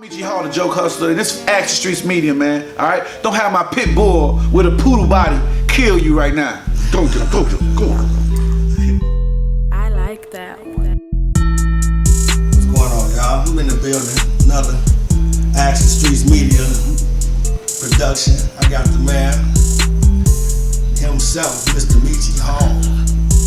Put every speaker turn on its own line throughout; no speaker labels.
Meechie Hall, the joke hustler, and this Action Streets Media, man. All right, don't have my pit bull with a poodle body kill you right now. Go.
I like that one.
What's going on, y'all? I'm in the building. Another Action Streets Media production. I got the man himself, Mr. Meechie Hall.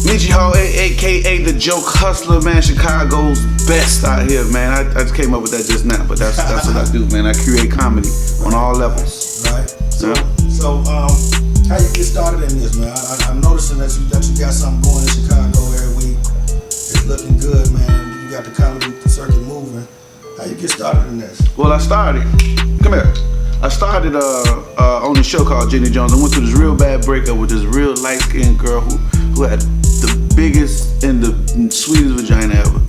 Meechie Hall, aka the joke hustler, man. Chicago's best out here, man. I just came up with that just now, but that's what I do, man. I create comedy on all levels.
Right. So,
Yeah.
how you get started in this, man? I'm noticing that you got something going in Chicago every week. It's looking good, man. You got the comedy circuit moving. How you get started in this?
Well, I started on a show called Jenny Jones. I went through this real bad breakup with this real light-skinned girl who had the biggest and the sweetest vagina ever.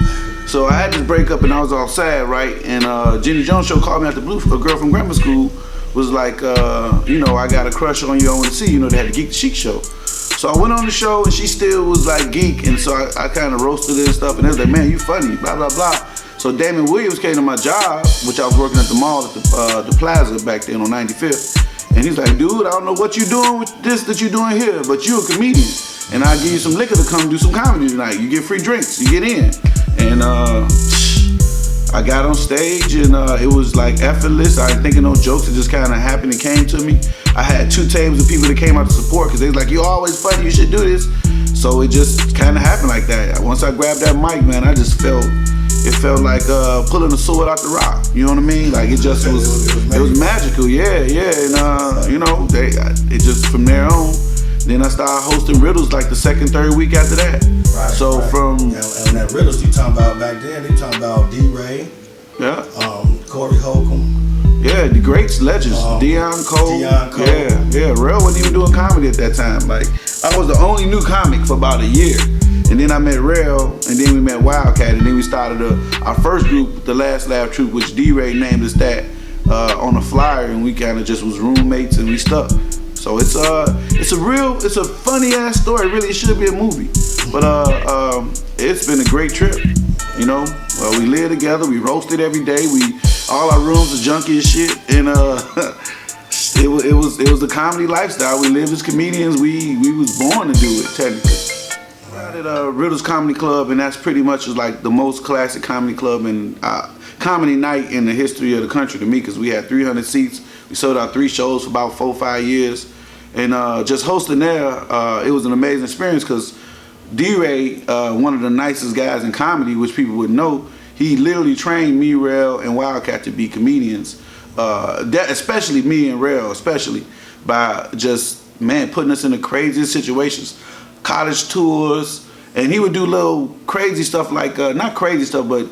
So I had this breakup and I was all sad, right? And Jenny Jones show called me out the blue. A girl from grammar school was like, I got a crush on you, I want to see you. They had the Geek the Chic show. So I went on the show and she still was like geek, and so I kind of roasted it and stuff. And they was like, man, you funny, blah blah blah. So Damon Williams came to my job, which I was working at the mall at the Plaza back then on 95th. And he's like, dude, I don't know what you doing with this that you doing here, but you a comedian. And I'll give you some liquor to come do some comedy tonight. You get free drinks, you get in. And I got on stage and it was like effortless. I ain't thinking no jokes, it just kind of happened and came to me. I had 2 tables of people that came out to support because they was like, you're always funny, you should do this. So it just kind of happened like that. Once I grabbed that mic, man, it felt like pulling a sword out the rock. You know what I mean? Like it just was magical. Yeah. And it just from there on. Then I started hosting riddles like the second, third week after that.
Right.
So
right.
from
and that riddles you talking about back then, you talking about D-Ray,
yeah,
Corey Holcomb.
Yeah, the greats, legends, Deion Cole. Yeah, Rel wasn't even doing comedy at that time. Like I was the only new comic for about a year. And then I met Rel, and then we met Wildcat, and then we started our first group, the Last Laugh Troupe, which D-Ray named us that on a flyer, and we kind of just was roommates, and we stuck. So it's a funny ass story. Really, it should be a movie. But it's been a great trip. We live together, we roasted every day. All our rooms are junky as shit, and it was the comedy lifestyle. We lived as comedians. We was born to do it technically. At Riddles Comedy Club, and that's pretty much like the most classic comedy club and comedy night in the history of the country to me, because we had 300 seats. We sold out 3 shows for about 4 or 5 years, and just hosting there, it was an amazing experience because D-Ray, one of the nicest guys in comedy, which people would know, he literally trained me, Rel, and Wildcat to be comedians. Especially me and Rel, especially by just putting us in the craziest situations. College tours, and he would do little crazy stuff like, not crazy stuff, but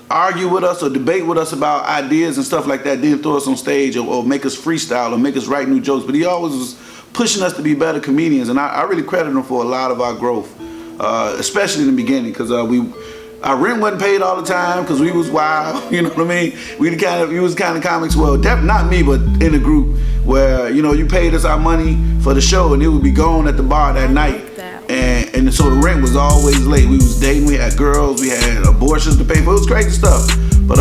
argue with us or debate with us about ideas and stuff like that, then throw us on stage or make us freestyle or make us write new jokes. But he always was pushing us to be better comedians, and I really credit him for a lot of our growth, especially in the beginning, because our rent wasn't paid all the time because we was wild, you know what I mean? We was kind of comics, well, not me, but in a group where, you paid us our money for the show and it would be gone at the bar that night. And so the rent was always late. We was dating, we had girls, we had abortions to pay for, it was crazy stuff. But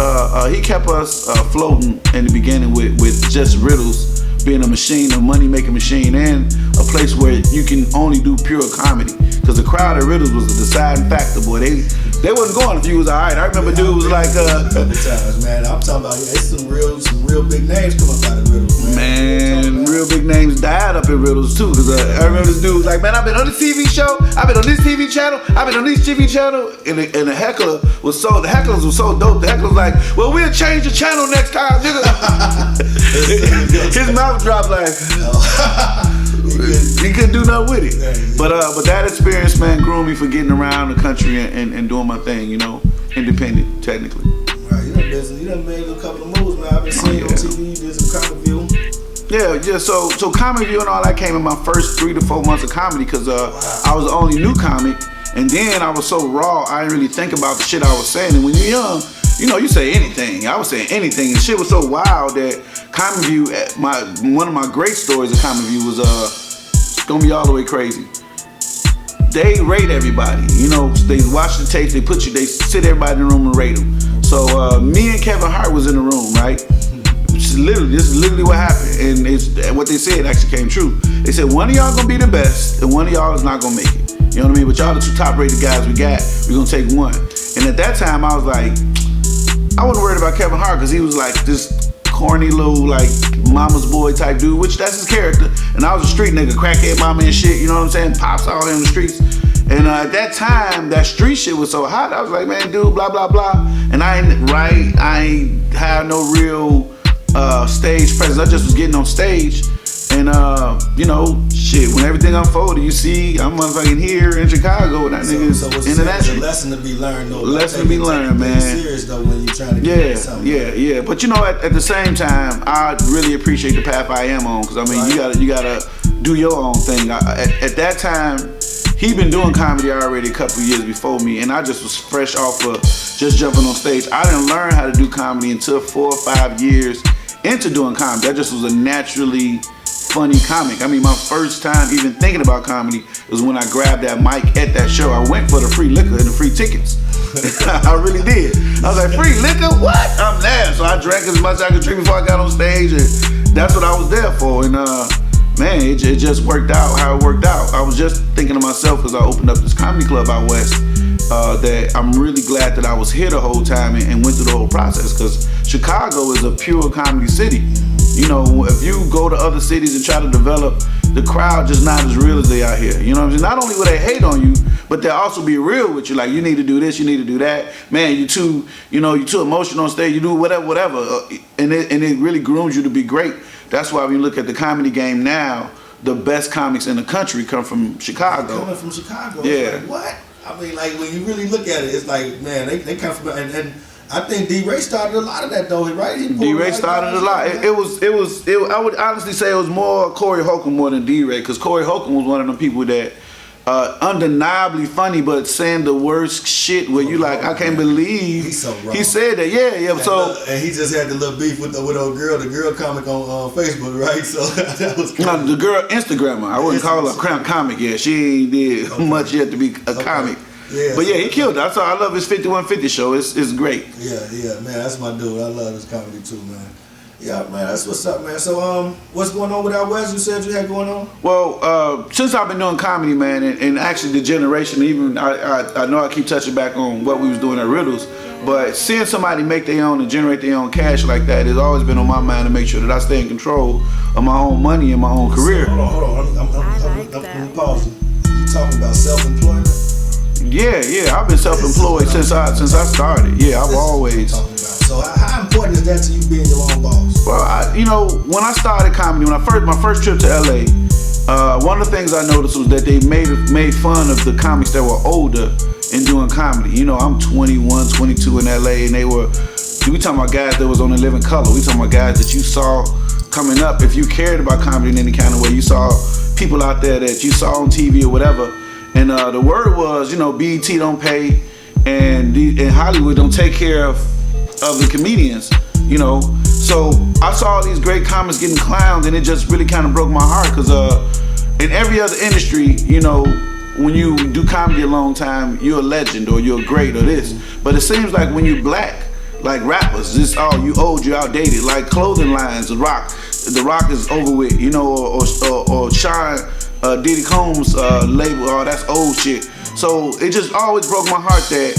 he kept us floating in the beginning with just riddles, being a machine, a money-making machine, and a place where you can only do pure comedy. Because the crowd at Riddles was a deciding factor, boy. They wasn't going if you was alright. I remember dude was like,
man, I'm talking about it's some real big names coming out of Riddles,
man, real big names died up in Riddles too. Cause I remember this dude was like, man, I've been on this TV show, I've been on this TV channel, I've been on this TV channel, and the hecklers were so dope. The heckler was like, well, we'll change the channel next time, nigga. His mouth dropped like. He couldn't do nothing with it. But that experience, man, groomed me for getting around the country and doing my thing, independent, technically.
Right, you done made a couple of moves, man. I've been seeing you on TV, you did some Comic View.
Yeah, so Comic View and all that came in my first 3 to 4 months of comedy because I was the only new comic, and then I was so raw, I didn't really think about the shit I was saying. And when you're young, you say anything. I was saying anything, and shit was so wild that Comic View, one of my great stories of Comic View was gonna be all the way crazy. They rate everybody, they watch the tapes, they sit everybody in the room and rate them. So me and Kevin Hart was in the room, right? This is literally what happened, and it's what they said actually came true. They said one of y'all gonna be the best, and one of y'all is not gonna make it. You know what I mean? But y'all the two top-rated guys we got. We're gonna take one. And at that time, I was like, I wasn't worried about Kevin Hart because he was like this corny little like mama's boy type dude, which that's his character. And I was a street nigga, crackhead mama and shit. You know what I'm saying? Pops out in the streets. And at that time, that street shit was so hot. I was like, man, dude, blah blah blah. And I ain't have no real stage presence. I just was getting on stage. And you know, shit, when everything unfolded, you see, I'm motherfucking here in Chicago, and that nigga's international.
It's a lesson to be learned, though.
Lesson to be learned, man.
Serious though when you're trying to get something.
Yeah. But you know, at the same time, I really appreciate the path I am on, because I mean, you gotta do your own thing. At that time, he been doing comedy already a couple years before me, and I just was fresh off of just jumping on stage. I didn't learn how to do comedy until 4 or 5 years into doing comedy. That just was a naturally funny comic. I mean, my first time even thinking about comedy was when I grabbed that mic at that show. I went for the free liquor and the free tickets. I really did. I was like, free liquor? What? I'm there. So I drank as much as I could drink before I got on stage, and that's what I was there for. And man, it just worked out how it worked out. I was just thinking to myself as I opened up this comedy club out west, that I'm really glad that I was here the whole time and went through the whole process, because Chicago is a pure comedy city. You know, if you go to other cities and try to develop, the crowd just not as real as they are here. You know what I'm saying? Not only will they hate on you, but they'll also be real with you. Like, you need to do this, you need to do that. Man, you too emotional on stage, you do whatever. And it really grooms you to be great. That's why when you look at the comedy game now, the best comics in the country come from Chicago.
Coming from Chicago.
Yeah.
It's like, what? I mean, like, when you really look at it, it's like, man, they come from, and I think D-Ray started a lot of that though, right?
D-Ray started a lot. I would honestly say it was more Corey Holcomb more than D-Ray, because Corey Holcomb was one of them people that undeniably funny, but saying the worst shit where you like, I can't believe
he's so wrong.
He said that. Yeah.
And he just had the little beef with old girl, the girl comic on Facebook, right? So that was crazy.
No, the girl Instagrammer. I wouldn't call her a comic yet. She ain't did much yet to be a comic.
Yeah,
but yeah, he killed it. I love his 5150 show. It's great.
Yeah, man, that's my dude. I love his comedy too, man. Yeah, man, that's what's up, man. So, what's going on with out west? You said you had going on?
Well, since I've been doing comedy, man, and actually the generation, even I know I keep touching back on what we was doing at Riddles, but seeing somebody make their own and generate their own cash like that has always been on my mind to make sure that I stay in control of my own money and my own career.
So, hold on. I'm pausing. You talking about self-employment?
Yeah. I've been self-employed since I started. Yeah, I've always.
So how important is that to you being your own boss?
Well, when I started comedy, my first trip to LA, one of the things I noticed was that they made fun of the comics that were older in doing comedy. You know, I'm 21, 22 in LA, and we talking about guys that was on The Living Color. We talking about guys that you saw coming up. If you cared about comedy in any kind of way, you saw people out there that you saw on TV or whatever. And the word was, BET don't pay, and Hollywood don't take care of the comedians, So I saw these great comics getting clowned, and it just really kind of broke my heart, because in every other industry, when you do comedy a long time, you're a legend or you're great or this. But it seems like when you're black, like rappers, you old, you're outdated. Like clothing lines, The Rock is over with, or Sean Diddy Combs label, that's old shit. So it just always broke my heart that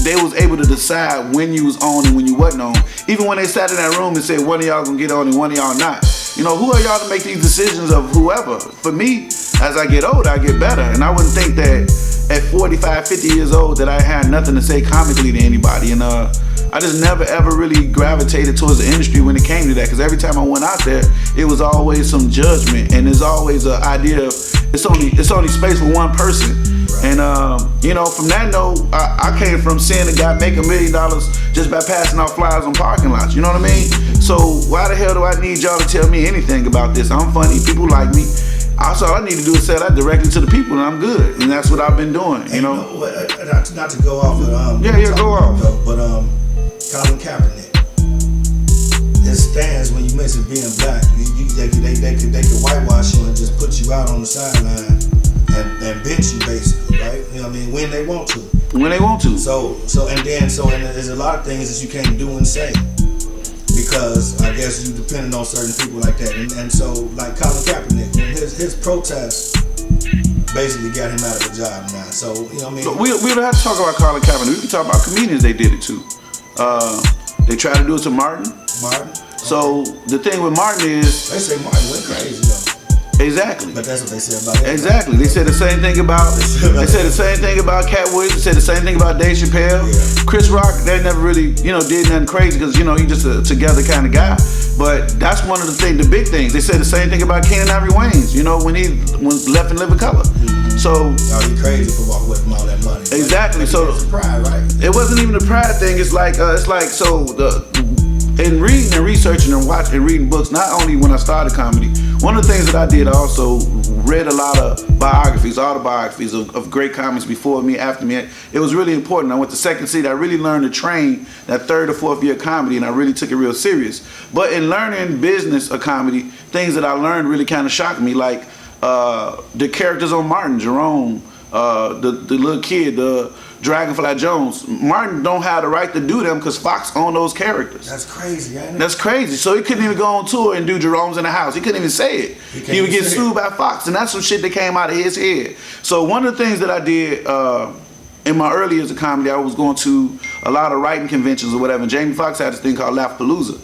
they was able to decide when you was on and when you wasn't on. Even when they sat in that room and said one of y'all gonna get on and one of y'all not. Who are y'all to make these decisions of whoever? For me, as I get older, I get better. And I wouldn't think that at 45, 50 years old that I had nothing to say comically to anybody. And I just never ever really gravitated towards the industry when it came to that, because every time I went out there, it was always some judgment, and there's always an idea of it's only space for one person. And from that note, I came from seeing a guy make $1 million just by passing out flyers on parking lots. You know what I mean? So why the hell do I need y'all to tell me anything about this? I'm funny, people like me. All I need to do is say that directly to the people, and I'm good. And that's what I've been doing.
Not to go off.
Go off.
But Colin Kaepernick, his stance when you mention being black, they can whitewash you and just put you out on the sideline and bench you basically, right? When they want to.
when they want to.
So and there's a lot of things that you can't do and say because I guess you depending on certain people like that. And so like Colin Kaepernick, his protest basically got him out of a job now. So you know what I mean.
So we don't have to talk about Colin Kaepernick. We can talk about comedians they did it to. They tried to do it to Martin.
Martin.
So the thing with Martin is
they say Martin went crazy though.
Exactly.
But that's what they said about him.
Exactly. They said the same thing about Cat Williams. They said the same thing about Dave Chappelle.
Yeah.
Chris Rock, they never really, did nothing crazy because, he just a together kind of guy. But that's one of the big things. They said the same thing about Kenan Ivory Wayans, when he was left in living color.
Mm-hmm.
So
he crazy for walking away from all that money.
Exactly. So
it's pride, right?
It wasn't even a pride thing. It's like in reading and researching and watching and reading books, not only when I started comedy, one of the things that I did, I also read a lot of autobiographies of great comics before me, after me. It was really important. I went to Second City. I really learned to train that third or fourth year comedy, and I really took it real serious. But in learning business of comedy, things that I learned really kind of shocked me, like the characters on Martin, Jerome, the little kid, the Dragonfly Jones. Martin don't have the right to do them because Fox owned those characters.
That's crazy, ain't it?
That's crazy. So he couldn't even go on tour and do Jerome's in the House. He couldn't even say it. He would get sued by Fox, and that's some shit that came out of his head. So one of the things that I did in my early years of comedy, I was going to a lot of writing conventions or whatever. And Jamie Foxx had this thing called Laughpalooza.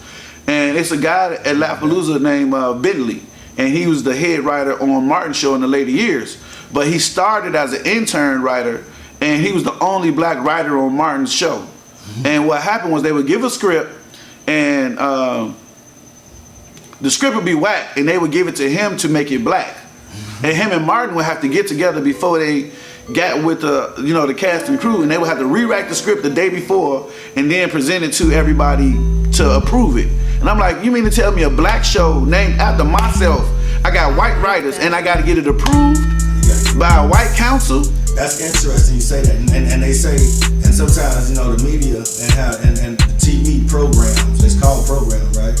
And it's a guy at Laughpalooza named Bentley. And he was the head writer on Martin's show in the later years. But he started as an intern writer, and he was the only black writer on Martin's show. Mm-hmm. And what happened was they would give a script, and the script would be whack, and they would give it to him to make it black. Mm-hmm. And him and Martin would have to get together before they got with the cast and crew, and they would have to rewrite the script the day before and then present it to everybody to approve it. And I'm like, you mean to tell me a black show named after myself, I got white writers and I got to get it approved by a white council?
That's interesting you say that, and they say, and sometimes the media and the TV programs, it's called programs, right?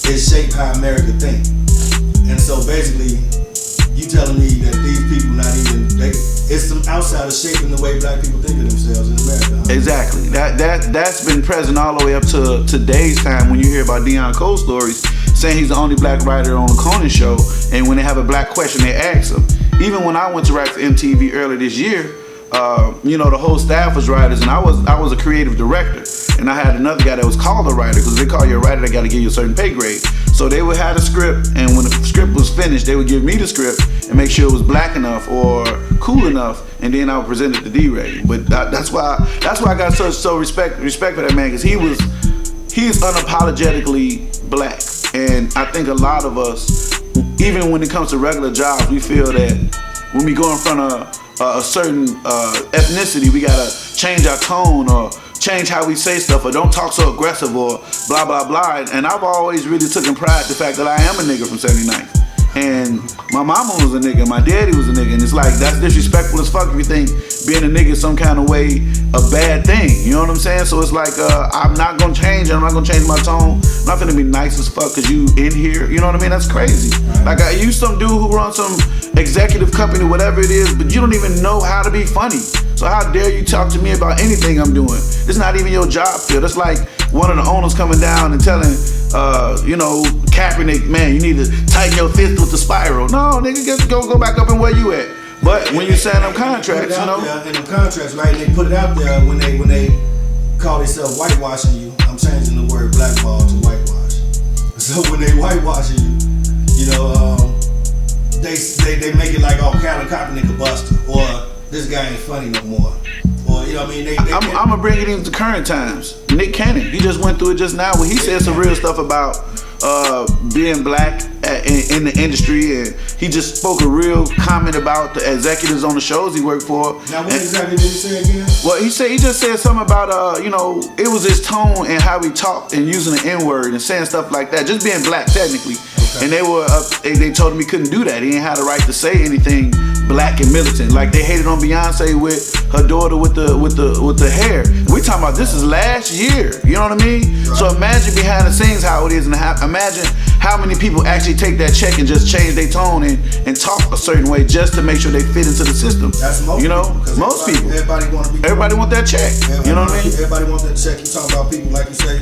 It shape how America think, and so basically, you telling me that these people it's some outsiders shaping the way black people think of themselves in America. Huh?
Exactly. That's been present all the way up to today's time when you hear about Deion Cole stories, saying he's the only black writer on the Conan show, and when they have a black question, they ask him. Even when I went to write for MTV earlier this year, the whole staff was writers, and I was a creative director, and I had another guy that was called a writer, because they call you a writer, they got to give you a certain pay grade. So they would have the script, and when the script was finished, they would give me the script and make sure it was black enough or cool enough, and then I would present it to D-Ray. But that's why I got so respect for that man, because he's unapologetically black, and I think a lot of us, even when it comes to regular jobs, we feel that when we go in front of a certain ethnicity, we gotta change our tone or change how we say stuff or don't talk so aggressive or blah, blah, blah. And I've always really taken pride in the fact that I am a nigga from 79th. And my mama was a nigga, my daddy was a nigga, and it's like, that's disrespectful as fuck if you think being a nigga is some kind of way a bad thing, you know what I'm saying? So it's like, I'm not gonna change, I'm not gonna change my tone, I'm not gonna be nice as fuck cause you in here, you know what I mean? That's crazy. Like, I used some dude who runs some executive company, whatever it is, but you don't even know how to be funny. So how dare you talk to me about anything I'm doing? It's not even your job field. It's like one of the owners coming down and telling, Kaepernick, man, you need to tighten your fist with the spiral. No, nigga, just go back up and where you at. But when you sign them contracts,
in them contracts, right? And they put it out there when they call themselves whitewashing you. I'm changing the word blackball to whitewash. So when they whitewashing you, they make it like, oh, Colin Kaepernick a buster, or this guy ain't funny no more. Or, you know what I mean?
I'm gonna bring it into current times. Nick Cannon, he just went through it just now where he said some real stuff about being black in the industry, and he just spoke a real comment about the executives on the shows he worked for.
Now, what exactly did he say again?
Well, he just said something about it was his tone and how he talked and using the N-word and saying stuff like that, just being black technically. and they told him he couldn't do that. He didn't have the right to say anything black and militant. Like they hated on Beyonce with her daughter with the hair. We talking about this is last year. You know what I mean? Right. So imagine behind the scenes how it is, and imagine how many people actually take that check and just change their tone and talk a certain way just to make sure they fit into the system.
That's most
most people.
Everybody
want that check. You know what I mean?
Everybody wants that check. You talking about people like you say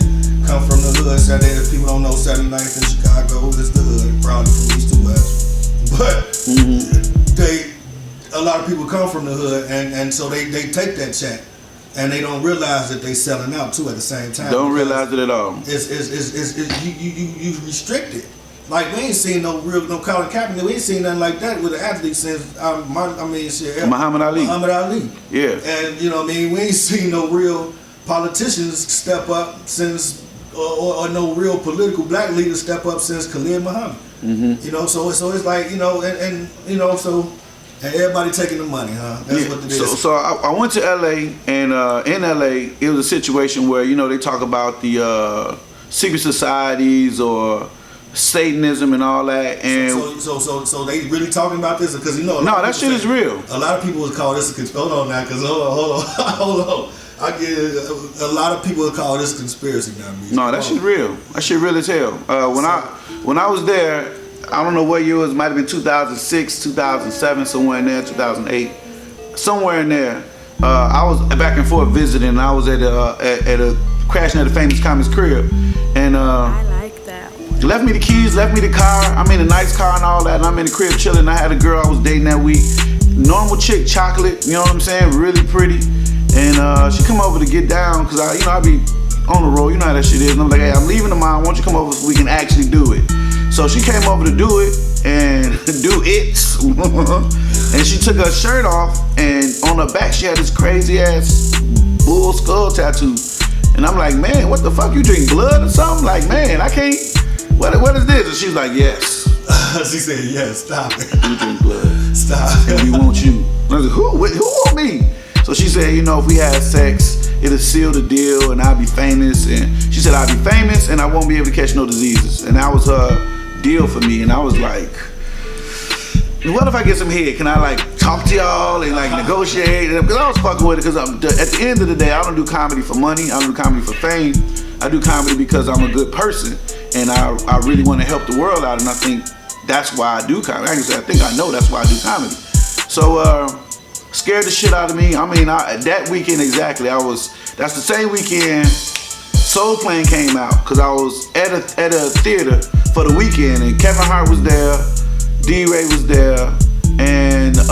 come from the hood. If people don't know 79th in Chicago, it's the hood, probably from East to West. But a lot of people come from the hood, and so they take that check, and they don't realize that they selling out too at the same time.
Don't realize it at all.
It's you restricted. Like we ain't seen no Colin Kaepernick. We ain't seen nothing like that with an athlete since
Muhammad Ali.
Muhammad Ali.
Yeah.
And you know what I mean, we ain't seen no real politicians step up since, or no real political black leaders step up since Khalid Muhammad. You know, so it's like and everybody taking the money, huh? That's what it is.
So I went to LA, and in LA it was a situation where they talk about the secret societies or Satanism and all that, and
so they really talking about this because
no, that shit is real.
A lot of people would call this a hold on now, because hold on. I get a lot of people would call this conspiracy now.
No, that shit real. That shit real as hell. When I was there, I don't know what year it was. Might have been 2006, 2007, somewhere in there, 2008, somewhere in there. I was back and forth visiting. And I was at a crashing at a famous comic's crib, and
I like that one.
Left me the keys, left me the car. I'm in a nice car and all that, and I'm in the crib chilling. I had a girl I was dating that week, normal chick, chocolate. You know what I'm saying? Really pretty, and she come over to get down because I be on the road. You know how that shit is. And I'm like, hey, I'm leaving tomorrow. Why don't you come over so we can actually do it? So she came over to do it and do it. And she took her shirt off, and on her back she had this crazy ass bull skull tattoo. And I'm like, man, what the fuck? You drink blood or something? Like, man, I can't. What is this? And she's like, yes.
She said, yes, stop it.
You drink blood.
Stop.
And we want you. And I was like, who want me? So she said, if we had sex, it'll seal the deal and I'll be famous. And she said, I'll be famous and I won't be able to catch no diseases. And that was her deal for me. And I was like, what if I get some head? Can I talk to y'all and negotiate? Because I was fucking with it, because at the end of the day, I don't do comedy for money. I don't do comedy for fame. I do comedy because I'm a good person and I really want to help the world out, and I think that's why I do comedy. I think I know that's why I do comedy. So scared the shit out of me. I mean, that weekend exactly, that's the same weekend Soul Plane came out, because I was at a theater for the weekend, and Kevin Hart was there, D-Ray was there, and the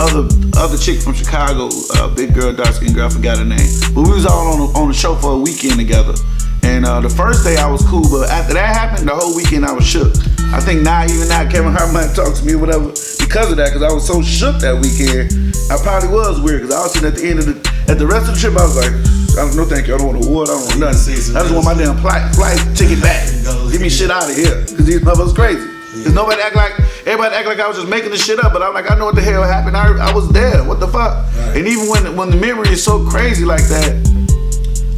other chick from Chicago, big girl, dark skinned girl, I forgot her name. But we was all on the show for a weekend together. And the first day I was cool, but after that happened, the whole weekend I was shook. I think even now Kevin Hart might talk to me or whatever because of that, because I was so shook that weekend. I probably was weird, because I was sitting at the end of the rest of the trip, I was like, no thank you, I don't want a award, I don't want nothing. I just want my damn flight ticket back. Get me shit out of here, because these motherfuckers crazy. Because everybody act like I was just making this shit up, but I'm like, I know what the hell happened. I was there. What the fuck? Right. And even when the memory is so crazy like that,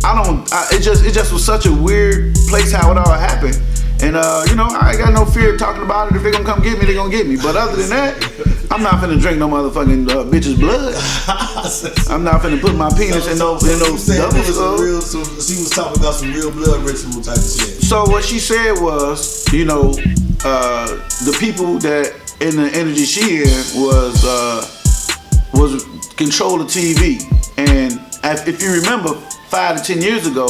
it just was such a weird place how it all happened. And I ain't got no fear of talking about it. If they gonna come get me, they gonna get me. But other than that, I'm not finna drink no motherfucking bitch's blood. I'm not finna put my penis in no double skull.
She was talking about some real blood ritual type of shit.
So what she said was, the people that in the energy she in was control the TV. And if you remember, 5 to 10 years ago,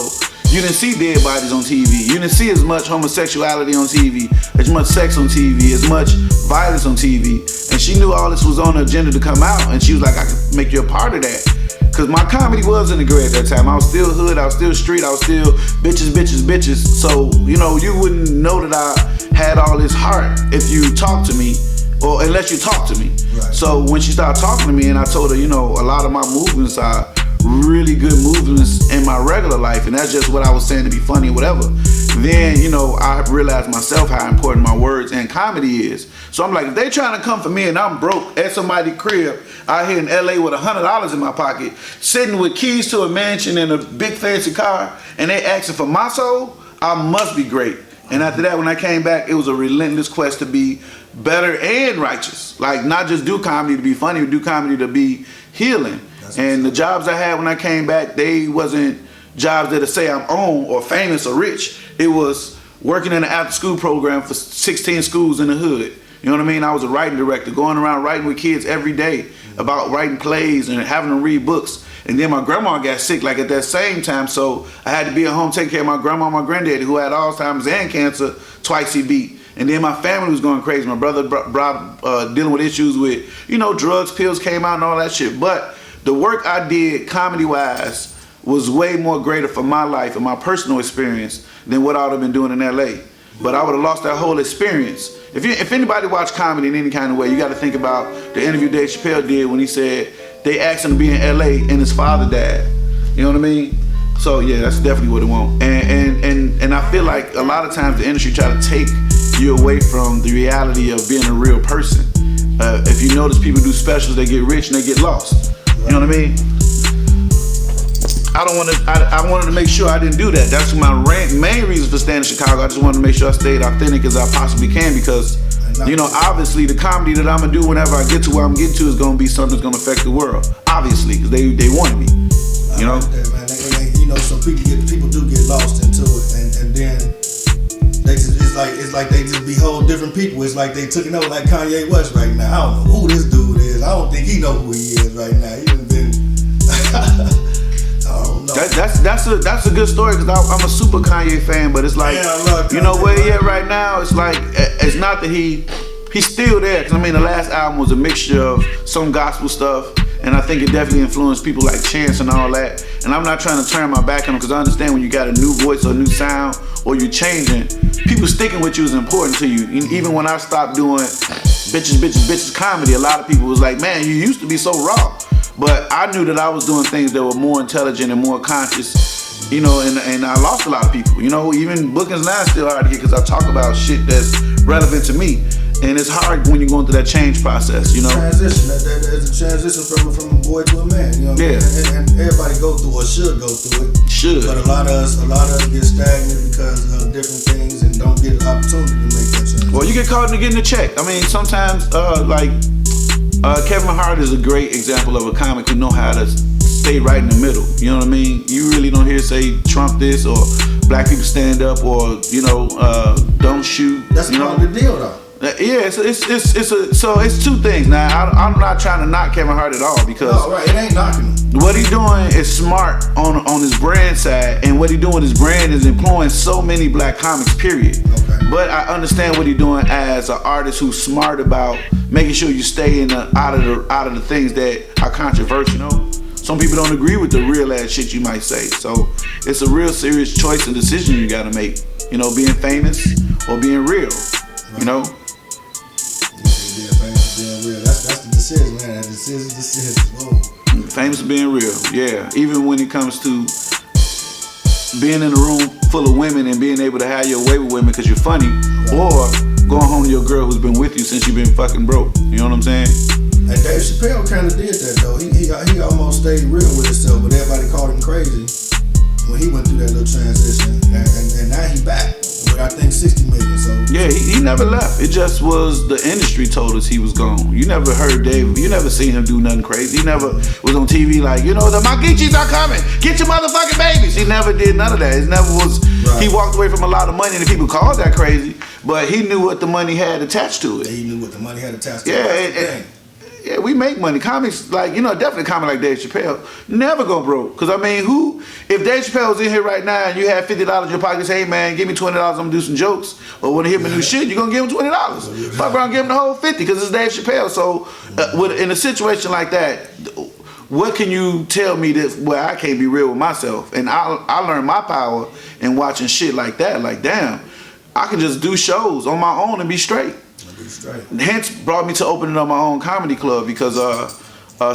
you didn't see dead bodies on TV. You didn't see as much homosexuality on TV, as much sex on TV, as much violence on TV. And she knew all this was on the agenda to come out, and she was like, I could make you a part of that. Because my comedy wasn't a great at that time. I was still hood, I was still street, I was still bitches. So, you wouldn't know that I had all this heart if you talked to me, or unless you talked to me. Right. So when she started talking to me, and I told her, a lot of my movements are really good movements in my regular life, and that's just what I was saying to be funny or whatever. Then, I realized myself how important my words and comedy is. So I'm like, if they trying to come for me and I'm broke at somebody's crib out here in LA with $100 in my pocket, sitting with keys to a mansion and a big fancy car, and they asking for my soul, I must be great. And after that, when I came back, it was a relentless quest to be better and righteous. Like, not just do comedy to be funny, but do comedy to be healing. And the jobs I had when I came back, they wasn't jobs that say I'm on or famous or rich. It was working in an after-school program for 16 schools in the hood. You know what I mean? I was a writing director, going around writing with kids every day about writing plays and having them read books. And then my grandma got sick like at that same time, so I had to be at home taking care of my grandma and my granddaddy who had Alzheimer's and cancer twice he beat. And then my family was going crazy. My brother dealing with issues with, drugs, pills came out and all that shit. But the work I did comedy-wise was way more greater for my life and my personal experience than what I would have been doing in LA. But I would have lost that whole experience. If anybody watch comedy in any kind of way, you got to think about the interview Dave Chappelle did when he said they asked him to be in LA and his father died. You know what I mean? So yeah, that's definitely what it wants. And I feel like a lot of times the industry try to take you away from the reality of being a real person. If you notice, people do specials, they get rich and they get lost. You know what I mean? I wanted to make sure I didn't do that. That's my main reason for staying in Chicago. I just wanted to make sure I stayed authentic as I possibly can because, obviously the comedy that I'm gonna do whenever I get to where I'm getting to is gonna be something that's gonna affect the world. Obviously, because they wanted me. You know?
So people do get lost into it, and then it's like they just behold different people. It's like they took it over like Kanye West right now. I don't know who this dude is. I don't think he know who he is right now. He done been.
That's a good story because I'm a super Kanye fan, but it's like, where he at right now, it's like, it's not that he's still there, because the last album was a mixture of some gospel stuff, and I think it definitely influenced people like Chance and all that, and I'm not trying to turn my back on him because I understand when you got a new voice or a new sound or you're changing, people sticking with you is important to you. Even when I stopped doing bitches comedy, a lot of people was like, man, you used to be so raw. But I knew that I was doing things that were more intelligent and more conscious, and I lost a lot of people. Even bookings now is still hard to get because I talk about shit that's relevant to me. And it's hard when you're going through that change process,
Transition. There's a transition from a boy to a man,
Yeah.
And everybody go through or should go through it.
Should.
But a lot of us get stagnant because of different things and don't get an opportunity to make that change.
Well, you get caught into getting a check. Sometimes, Kevin Hart is a great example of a comic who know how to stay right in the middle. You know what I mean? You really don't hear say Trump this or black people stand up or don't shoot.
That's part of the deal, though.
Yeah, it's two things. Now I'm not trying to knock Kevin Hart at all because
it ain't knocking him.
What he doing is smart on his brand side, and what he doing his brand is employing so many black comics. Period.
Okay.
But I understand what he doing as an artist who's smart about making sure you stay out of the things that are controversial. Some people don't agree with the real ass shit you might say. So it's a real serious choice and decision you gotta make. Being famous or being real.
Right. Being famous, being real. That's the decision, man. That decision. Whoa.
Famous being real, yeah. Even when it comes to being in a room full of women and being able to have your way with women because you're funny, or going home to your girl who's been with you since you've been fucking broke. You know what I'm saying?
And Dave Chappelle kind of did that though. He almost stayed real with himself, but everybody called him crazy when he went through that little transition. And now he back with I think 60 million. So
yeah, he never left. It just was the industry told us he was gone. You never heard Dave. You never seen him do nothing crazy. He never was on TV like, the Mageechis are coming. Get your motherfucking babies. He never did none of that. It never was. Right. He walked away from a lot of money, and people called that crazy. But he knew what the money had attached to it.
He knew what the money had attached to it.
Yeah, we make money. Comics, definitely a comic like Dave Chappelle, never go broke. Because, if Dave Chappelle was in here right now and you had $50 in your pocket, say, hey, man, give me $20, I'm going to do some jokes. Or when he hear my new shit, you're going to give him $20. Fuck around, give him the whole 50 because it's Dave Chappelle. So, in a situation like that, what can you tell me where I can't be real with myself? And I learned my power in watching shit like that. Like, damn, I can just do shows on my own and be straight. Hence brought me to opening up my own comedy club because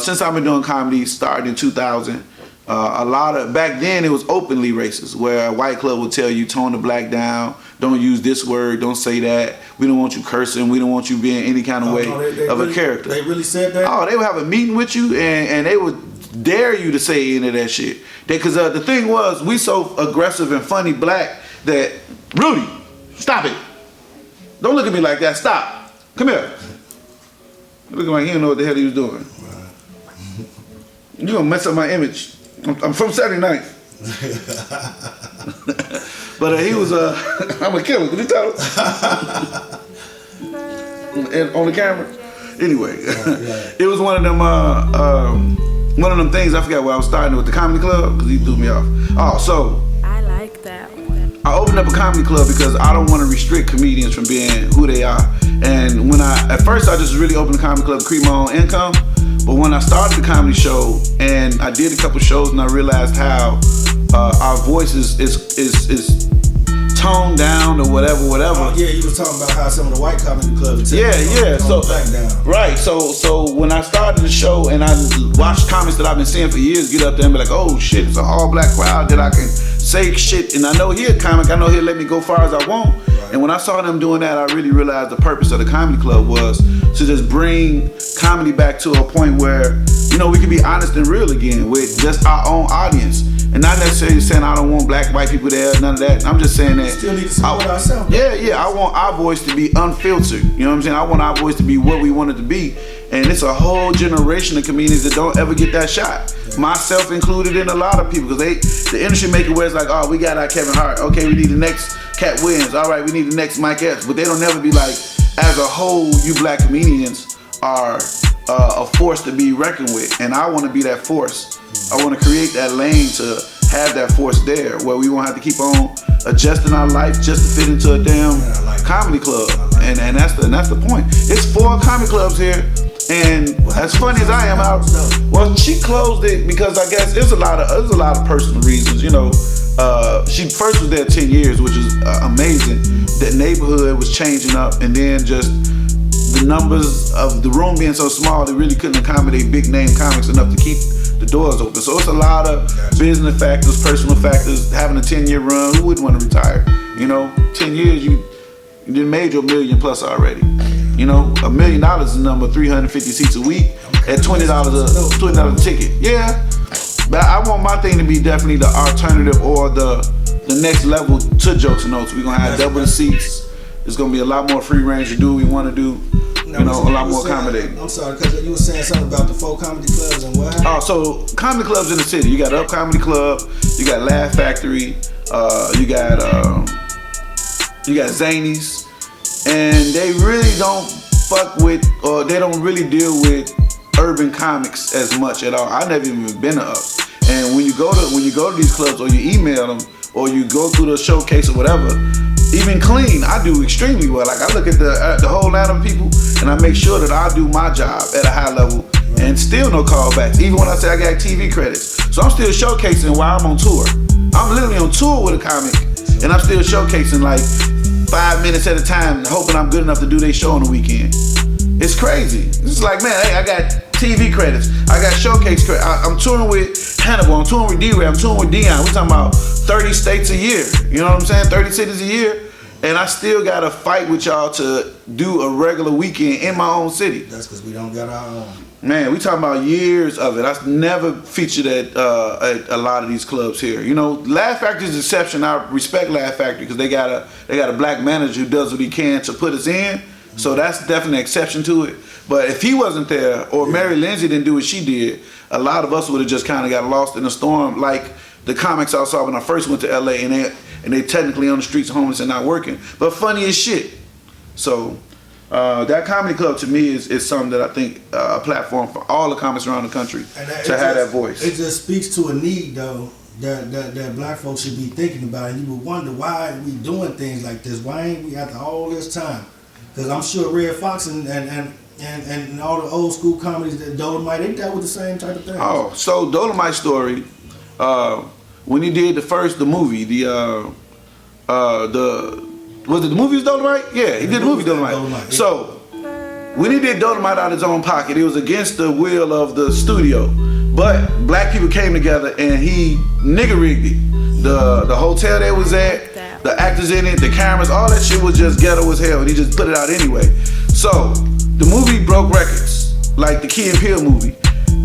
since I've been doing comedy, started in 2000, back then it was openly racist, where a white club would tell you tone the black down, don't use this word, don't say that, we don't want you cursing, we don't want you being any kind of a character.
They really said that?
Oh, they would have a meeting with you and they would dare you to say any of that shit. Because the thing was, we so aggressive and funny black that, Rudy, Stop it. Don't look at me like that. Stop. Come here. Look at me like he didn't know what the hell he was doing. You gonna mess up my image. I'm from 79th. But he was I'm a killer. Can you tell him? And on the camera. Anyway, it was one of them things. I forgot where I was starting with the comedy club because he threw me off. Oh, so
I like that one.
I opened up a comedy club because I don't want to restrict comedians from being who they are. And at first I just really opened a comedy club to create my own income. But when I started the comedy show and I did a couple shows and I realized how our voice is toned down or whatever.
Oh, yeah, you was talking about how some of the white comedy clubs
so
back down.
Right. So when I started the show and I watched comics that I've been seeing for years get up there and be like, oh shit, it's an all black crowd that I can say shit, and I know he a comic, I know he'll let me go far as I want. Right. And when I saw them doing that, I really realized the purpose of the comedy club was to just bring comedy back to a point where, we can be honest and real again with just our own audience. And not necessarily saying I don't want black, white people there, none of that. I'm just saying that
still need to support ourselves.
Yeah, I want our voice to be unfiltered. You know what I'm saying? I want our voice to be what we want it to be. And it's a whole generation of comedians that don't ever get that shot. Myself included in a lot of people, because the industry make it where it's like, oh, we got our Kevin Hart. Okay, we need the next Cat Williams. All right, we need the next Mike Epps. But they don't never be like, as a whole, you black comedians are a force to be reckoned with. And I want to be that force. I want to create that lane to have that force there where we won't have to keep on adjusting our life just to fit into a damn comedy club. And that's the point. It's 4 comedy clubs here. And as funny as I am, she closed it because I guess there's a lot of personal reasons. She first was there 10 years, which is amazing. That neighborhood was changing up, and then just the numbers of the room being so small, they really couldn't accommodate big name comics enough to keep the doors open. So it's a lot of business factors, personal factors. Having a 10-year run, who wouldn't want to retire? 10 years, you done made your $1 million plus already. $1 million is the number, 350 seats a week at $20 a ticket. Yeah, but I want my thing to be definitely the alternative or the next level to Jokes and Notes. We're gonna have double the seats. There's gonna be a lot more free range to do what we want to do. A lot more accommodating.
I'm sorry, because you were saying something about the 4 comedy clubs and what happened?
Oh, so comedy clubs in the city. You got Up Comedy Club, you got Laugh Factory, you got Zanies, and they really don't fuck with, or they don't really deal with urban comics as much at all. I never even been to Ups. And when you go to these clubs, or you email them, or you go through the showcase or whatever, even clean, I do extremely well. Like I look at the whole line of people, and I make sure that I do my job at a high level, and still no callbacks. Even when I say I got TV credits, so I'm still showcasing while I'm on tour. I'm literally on tour with a comic, and I'm still showcasing like 5 minutes at a time, hoping I'm good enough to do their show on the weekend. It's crazy. It's like, man, hey, I got TV credits, I got showcase credits. I'm touring with Hannibal, I'm touring with D-Ray, I'm touring with Dion. We're talking about 30 states a year. You know what I'm saying? 30 cities a year. And I still gotta fight with y'all to do a regular weekend in my own city.
That's because we don't got our own.
Man, we talking about years of it. I've never featured at a lot of these clubs here. Laugh Factory's an exception. I respect Laugh Factory because they got a black manager who does what he can to put us in. So that's definitely an exception to it. But if he wasn't there, or Mary Lindsay didn't do what she did, a lot of us would have just kind of got lost in the storm, like the comics I saw when I first went to LA, and they technically on the streets homeless and not working, but funny as shit. So that comedy club to me is something that I think a platform for all the comics around the country to have that voice.
It just speaks to a need though that black folks should be thinking about, and you would wonder why we doing things like this. Why ain't we after all this time? Because I'm sure Red Fox and all the old school comedies, that Dolomite, they dealt with the same type of thing.
Oh, so Dolomite story. When he did the movie, was it the movie Dolomite? Yeah, he did the movie Dolomite. Yeah. So when he did Dolomite out of his own pocket, it was against the will of the studio. But black people came together and he nigga rigged it. The hotel they was at, the actors in it, the cameras, all that shit was just ghetto as hell, and he just put it out anyway. So the movie broke records, like the Key and Peele movie.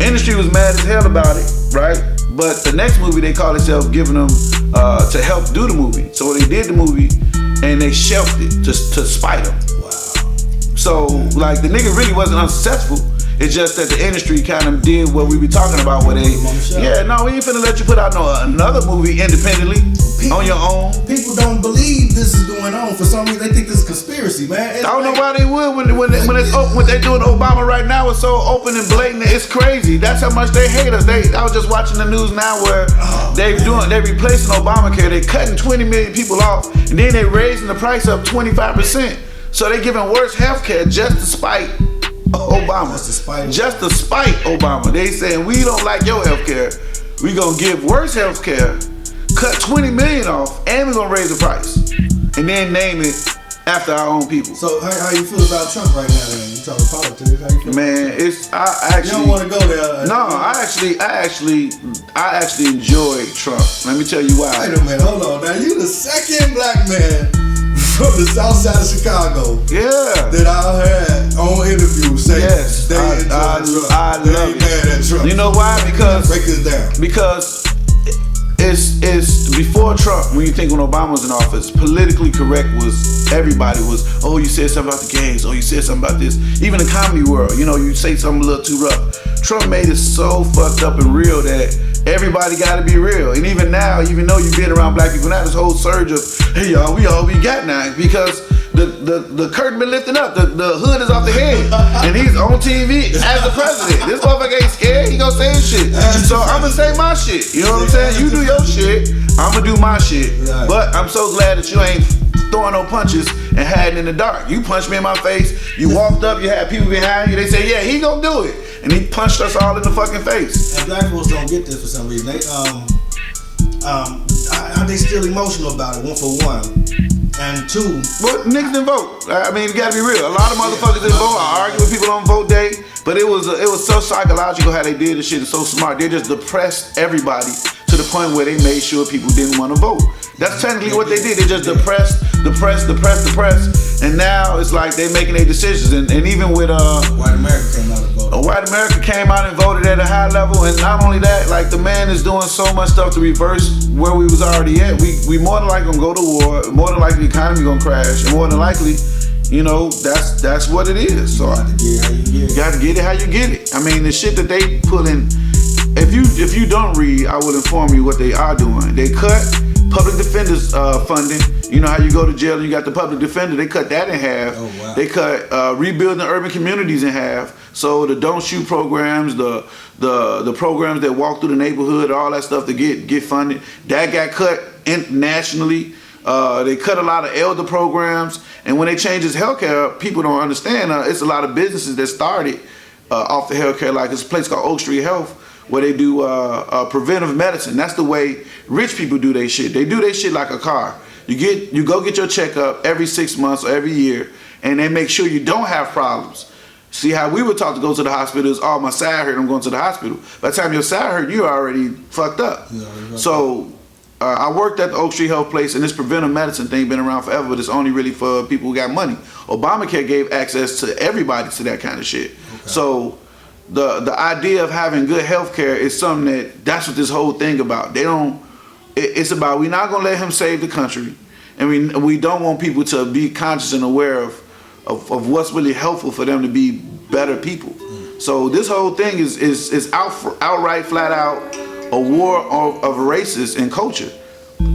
Industry was mad as hell about it, right? But the next movie they called themselves giving them to help do the movie. So when they did the movie, and they shelved it to spite him.
Wow.
So like the nigga really wasn't unsuccessful. It's just that the industry kind of did what we be talking about, where they, yeah, no, we ain't finna let you put out another movie independently on your own.
People don't believe this is going on. For some reason, they think this is conspiracy, man.
I don't know why they would when it's open. What they doing Obama right now is so open and blatant. It's crazy. That's how much they hate us. I was just watching the news now where they replacing Obamacare. They cutting 20 million people off, and then they raising the price up 25%. So they giving worse healthcare just to spite Obama. Just to spite Obama. They saying we don't like your healthcare. We gonna give worse healthcare, cut 20 million off, and we gonna raise the price, and then name it after our own people.
So how you feel about Trump right now? Then you talking politics? How you feel?
Man, I actually.
You don't want to go there.
No, I actually enjoy Trump. Let me tell you why.
Wait a minute, hold on. Now you the second black man from the south side of Chicago, that I had on interview say they enjoy Trump.
I love it.
Mad at Trump.
You know why? Because
break this down.
Because it's before Trump. When you think when Obama was in office, politically correct was everybody was. Oh, you said something about the gays. Oh, you said something about this. Even the comedy world, you know, you say something a little too rough. Trump made it so fucked up and real that everybody got to be real. And even now, even though you've been around black people, now this whole surge of, hey y'all, we all we got now, because the curtain been lifting up, the hood is off the head, and he's on TV as the president. This motherfucker ain't scared. He gonna say his shit. So I'm gonna say my shit. You know what I'm saying? You do your shit, I'm gonna do my shit. But I'm so glad that you ain't throwing no punches and hiding in the dark. You punched me in my face. You walked up. You had people behind you. They say, yeah, he gonna do it. And he punched us all in the fucking face.
And black folks don't get this for some reason. They still emotional about it, one for one. And two,
but niggas didn't vote. I mean, you gotta be real. A lot of motherfuckers didn't vote. I argue with people on vote day, but it was so psychological how they did this shit. It's so smart. They just depressed everybody to the point where they made sure people didn't want to vote. That's technically what they did. They just depressed, and now it's like they making their decisions. And even with
White America came out and voted.
White America came out and voted at a high level, and not only that, like the man is doing so much stuff to reverse where we was already at. We more than likely gonna go to war. More than likely the economy gonna crash, and more than likely, you know, that's what it is. So you gotta get it how you get it. I mean, the shit that they pulling. If you don't read, I will inform you what they are doing. They cut public defenders funding. You know how you go to jail and you got the public defender, they cut that in half.
Oh, wow.
They cut rebuilding urban communities in half. So the don't shoot programs, the programs that walk through the neighborhood, all that stuff to get funded, that got cut nationally. They cut a lot of elder programs, and when they changed this healthcare, people don't understand. It's a lot of businesses that started off the healthcare, like this place called Oak Street Health, where they do preventive medicine. That's the way rich people do their shit. They do their shit like a car. You go get your checkup every 6 months or every year, and they make sure you don't have problems. See how we were taught to go to the hospital is, oh, my side hurt, I'm going to the hospital. By the time your side hurt, you're already fucked up. So I worked at the Oak Street Health place, and this preventive medicine thing been around forever, but it's only really for people who got money. Obamacare gave access to everybody to that kind of shit. Okay. So the idea of having good health care is something that's what this whole thing about. It's about, we're not gonna let him save the country, and we don't want people to be conscious and aware of what's really helpful for them to be better people. So this whole thing is outright, flat out a war of races and culture.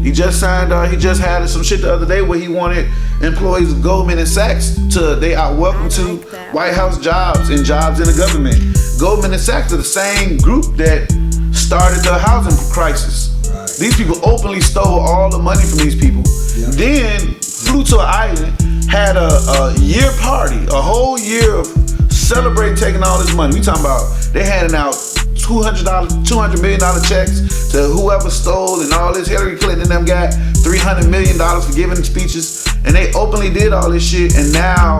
He just signed. He just had some shit the other day where he wanted employees of Goldman and Sachs they are welcome to White House jobs and jobs in the government. Goldman and Sachs are the same group that started the housing crisis. Right. These people openly stole all the money from these people. Yeah. Then flew to an island, had a year party, a whole year of celebrating taking all this money. We talking about they handing out $200 million checks to whoever stole and all this. Hillary Clinton and them got $300 million for giving speeches, and they openly did all this shit. And now,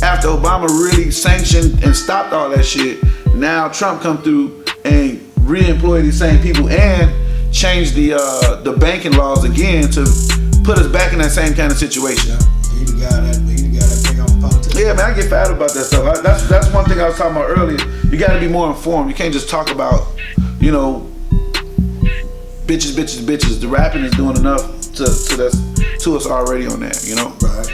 after Obama really sanctioned and stopped all that shit, now Trump come through and re-employ these same people and change the banking laws again to put us back in that same kind of situation.
He the guy that bring out politics.
Yeah, man, I get fat about that stuff. That's one thing I was talking about earlier. You got to be more informed. You can't just talk about, you know, bitches. The rapping is doing enough to to us already on that, you know?
Right.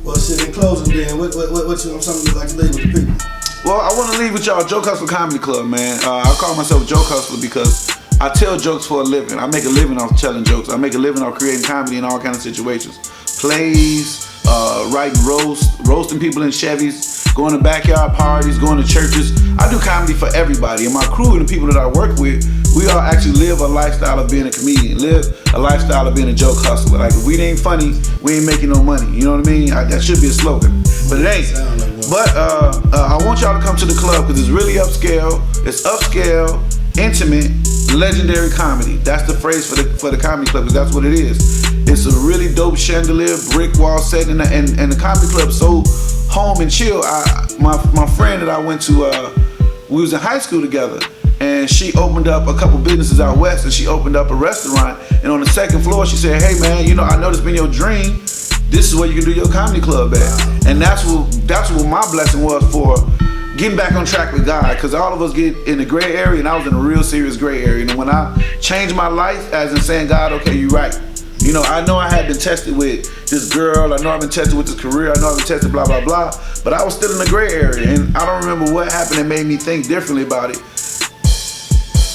Well, shit, in closing, then, what something you'd like to leave with the people?
Well, I want to leave with y'all Joke Hustler Comedy Club, man. I call myself Joke Hustler because I tell jokes for a living. I make a living off telling jokes. I make a living off creating comedy in all kinds of situations. Plays, writing roasting people in Chevys, going to backyard parties, going to churches. I do comedy for everybody. And my crew and the people that I work with, we all actually live a lifestyle of being a comedian, live a lifestyle of being a joke hustler. Like, if we ain't funny, we ain't making no money. You know what I mean? That should be a slogan, but it ain't. But I want y'all to come to the club because it's really upscale. It's upscale, intimate, legendary comedy. That's the phrase for the comedy club, because that's what it is. It's a really dope chandelier, brick wall setting, and the comedy club so home and chill. My friend that I went to, we was in high school together, and she opened up a couple businesses out west, and she opened up a restaurant. And on the second floor, she said, "Hey man, you know, I know this been your dream. This is where you can do your comedy club at." And that's what my blessing was for getting back on track with God, because all of us get in the gray area, and I was in a real serious gray area. And when I changed my life, as in saying, God, okay, you're right. You know I had been tested with this girl, I know I've been tested with this career, I know I've been tested blah, blah, blah, but I was still in the gray area, and I don't remember what happened that made me think differently about it.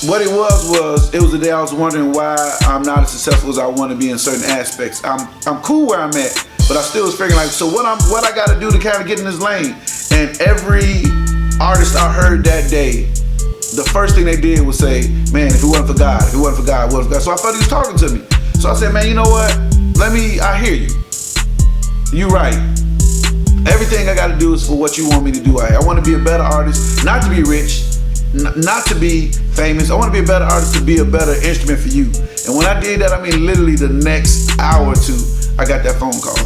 What it was the day I was wondering why I'm not as successful as I want to be in certain aspects. I'm cool where I'm at, but I still was figuring like, so what I gotta do to kind of get in this lane? And every artist I heard that day, the first thing they did was say, man, if it wasn't for God, if it wasn't for God, it wasn't for God. So I thought he was talking to me. So I said, man, you know what? I hear you. You right. Everything I gotta do is for what you want me to do. I want to be a better artist, not to be rich, not to be famous. I want to be a better artist to be a better instrument for you. And when I did that, I mean literally the next hour or two, I got that phone call.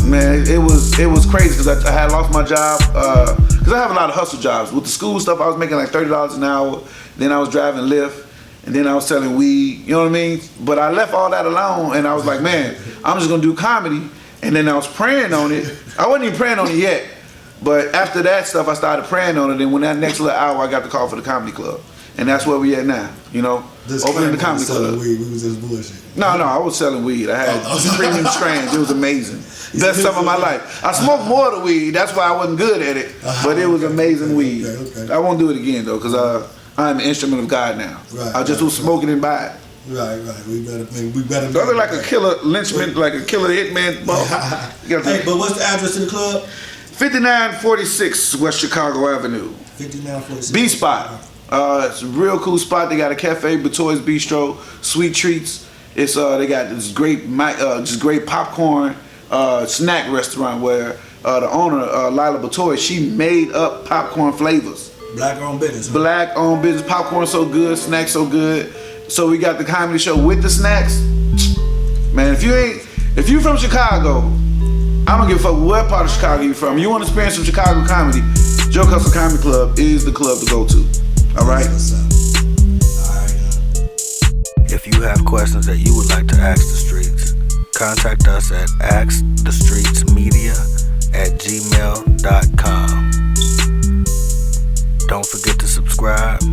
Man, it was crazy because I had lost my job, because I have a lot of hustle jobs. With the school stuff, I was making like $30 an hour. Then I was driving Lyft. And then I was selling weed, you know what I mean? But I left all that alone, and I was like, man, I'm just gonna do comedy. And then I was praying on it. I wasn't even praying on it yet. But after that stuff, I started praying on it. And when that next little hour, I got the call for the comedy club. And that's where we at now, you know? Opening the comedy club.
Weed, we was just bullshit.
No, I was selling weed. I had premium strands. It was amazing. Best time of my life. I smoked more of the weed. That's why I wasn't good at it. But it was amazing weed. Okay. I won't do it again, though, because I'm an instrument of God now. I just was smoking and buy it.
Right. We better.
So I look like a killer lynchman, like a killer hitman.
Hey, but what's the address to the club?
5946 West Chicago Avenue.
5946.
B spot. It's a real cool spot. They got a cafe, Batoy's Bistro, sweet treats. It's they got this great just great popcorn snack restaurant where the owner Lila Batoy, she made up popcorn flavors.
Black owned business. Huh?
Black owned business. Popcorn so good, snacks so good. So we got the comedy show with the snacks. Man, if you from Chicago, I don't give a fuck what part of Chicago you from. You want to experience some Chicago comedy, Joke Hustler Comedy Club is the club to go to. All right?
If you have questions that you would like to ask the streets, contact us at askthestreetsmedia@gmail.com. Don't forget to subscribe.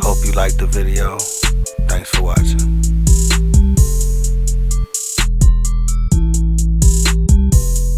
Hope you liked the video. Thanks for watching.